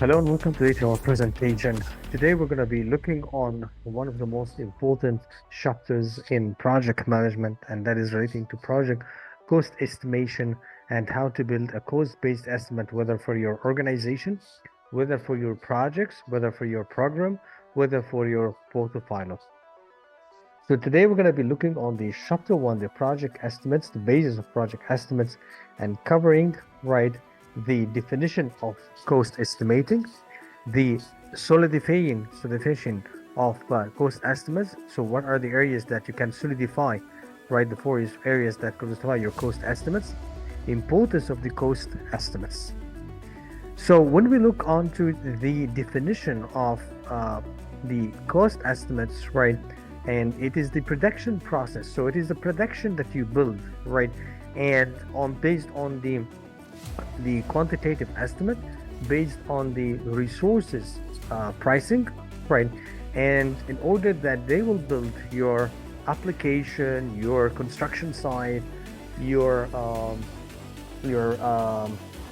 Hello and welcome to our presentation. Today we're going to be looking on one of the most important chapters in project management, and that is relating to project cost estimation and how to build a cost-based estimate, whether for your organization, whether for your projects, whether for your program, whether for your portfolio. So today we're going to be looking on the chapter one, the project estimates, the basis of project estimates, and covering the definition of cost estimating, the solidifying of cost estimates. So what are the areas that you can solidify, the four areas that solidify your cost estimates, importance of the cost estimates. So when we look onto the definition of the cost estimates, and it is the production process. So it is the production that you build, and based on the quantitative estimate, based on the resources pricing, and in order that they will build your application, your construction site, your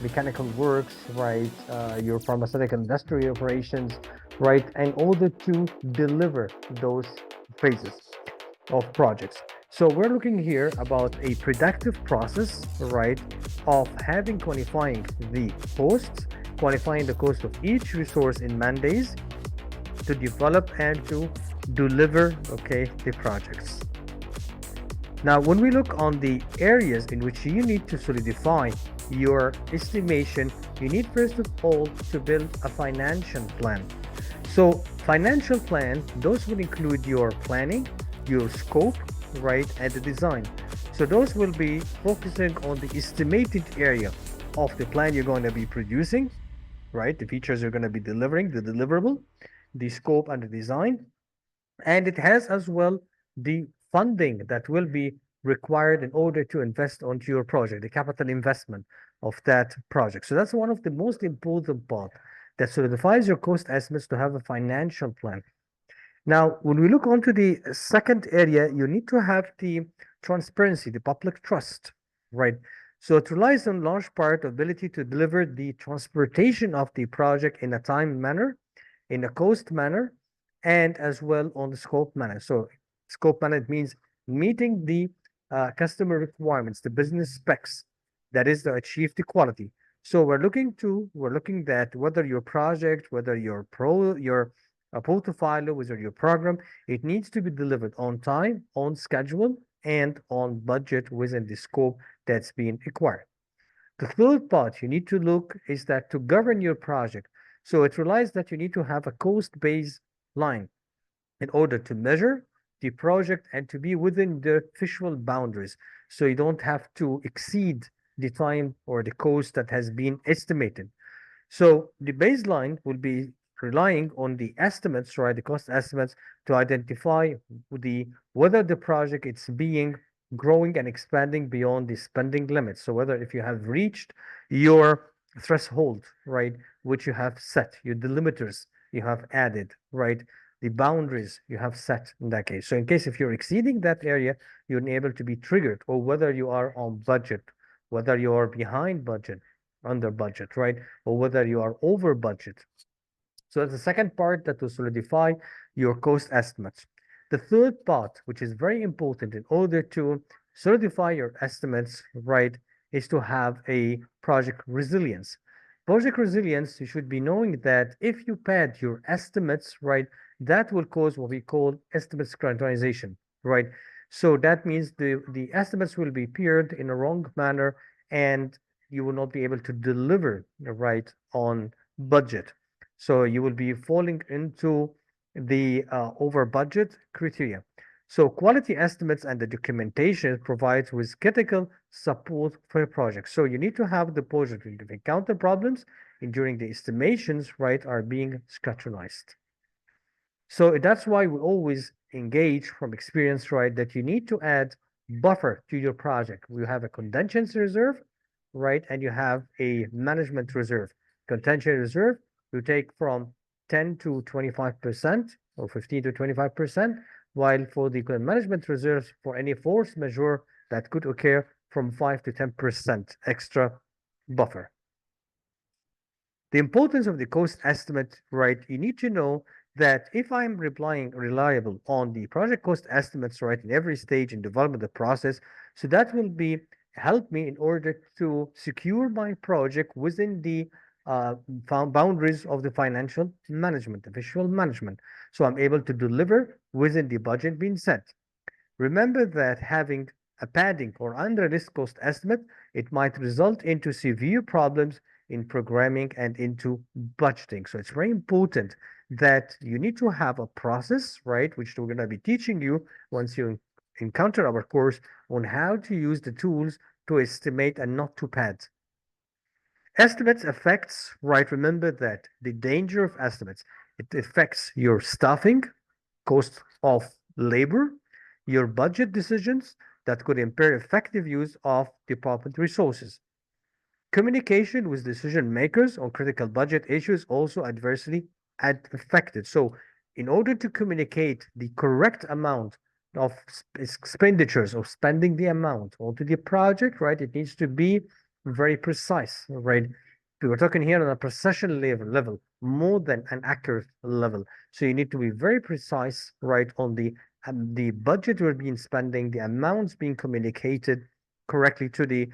mechanical works, your pharmaceutical industry operations, in order to deliver those phases of projects. So we're looking here about a productive process, of quantifying the costs, quantifying the cost of each resource in man days to develop and to deliver, the projects. Now, when we look on the areas in which you need to solidify your estimation, you need first of all to build a financial plan. So financial plan, those will include your planning, your scope, and the design. So those will be focusing on the estimated area of the plan you're going to be producing, the features you're going to be delivering, the deliverable, the scope and the design. And it has as well the funding that will be required in order to invest onto your project, the capital investment of that project. So that's one of the most important part that solidifies your cost estimates, to have a financial plan. Now, when we look onto the second area, you need to have the transparency, the public trust, So it relies on large part ability to deliver the transportation of the project in a time manner, in a cost manner, and as well on the scope manner. So scope manner, it means meeting the customer requirements, the business specs, that is to achieve the quality. So we're looking that whether your project, whether your portfolio, whether your program, it needs to be delivered on time, on schedule, and on budget within the scope that's being acquired. The third part you need to look is that to govern your project. So it relies that you need to have a cost-based line in order to measure the project and to be within the visual boundaries. So you don't have to exceed the time or the cost that has been estimated. So the baseline will be relying on the estimates, the cost estimates, to identify whether the project is being growing and expanding beyond the spending limits. So whether if you have reached your threshold, which you have set, your delimiters you have added, the boundaries you have set in that case. So in case if you're exceeding that area, you're able to be triggered, or whether you are on budget, whether you are behind budget, under budget, or whether you are over budget. So that's the second part, that will solidify your cost estimates. The third part, which is very important in order to solidify your estimates, is to have a project resilience. Project resilience, you should be knowing that if you pad your estimates, that will cause what we call estimate scrutinization, So that means the estimates will be paired in a wrong manner, and you will not be able to deliver on budget. So you will be falling into the over budget criteria. So quality estimates and the documentation provides with critical support for a project. So you need to have the project if you encounter problems during the estimations, are being scrutinized. So that's why we always engage from experience, that you need to add buffer to your project. We have a contingency reserve, and you have a management reserve. Contingency reserve, you take from 10 to 25% or 15 to 25%, while for the management reserves, for any force majeure that could occur, from 5 to 10% extra buffer. The importance of the cost estimate, right? You need to know that if I'm relying reliable on the project cost estimates, right, in every stage in development of the process, so that will be help me in order to secure my project within the uh, boundaries of the financial management, the visual management. So I'm able to deliver within the budget being set. Remember that having a padding or unrealistic cost estimate, it might result into severe problems in programming and into budgeting. So it's very important that you need to have a process, right, which we're going to be teaching you once you encounter our course on how to use the tools to estimate and not to pad. Estimates affects, right, remember that the danger of estimates, it affects your staffing, cost of labor, your budget decisions that could impair effective use of department resources. Communication with decision makers on critical budget issues also adversely affected. So, in order to communicate the correct amount of expenditures or spending the amount onto the project, right, it needs to be very precise, right? We're talking here on a precision level, more than an accurate level. So you need to be very precise, right, on the budget we're being spending, the amounts being communicated correctly to the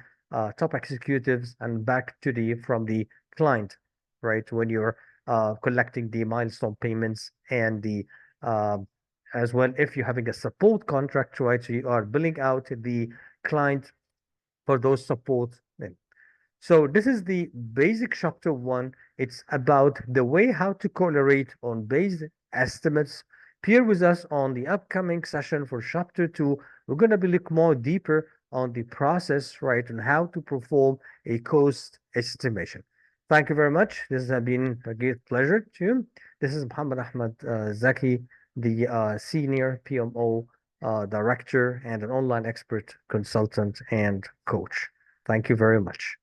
top executives and back to the from the client, right? When you're collecting the milestone payments and the as well if you're having a support contract, right? So you are billing out the client for those support. So this is the basic chapter one. It's about the way how to correlate on base estimates. Peer with us on the upcoming session for chapter two. We're going to be look more deeper on the process, right, and how to perform a cost estimation. Thank you very much. This has been a great pleasure to you. This is Muhammad Ahmad Zaki, the senior PMO director and an online expert consultant and coach. Thank you very much.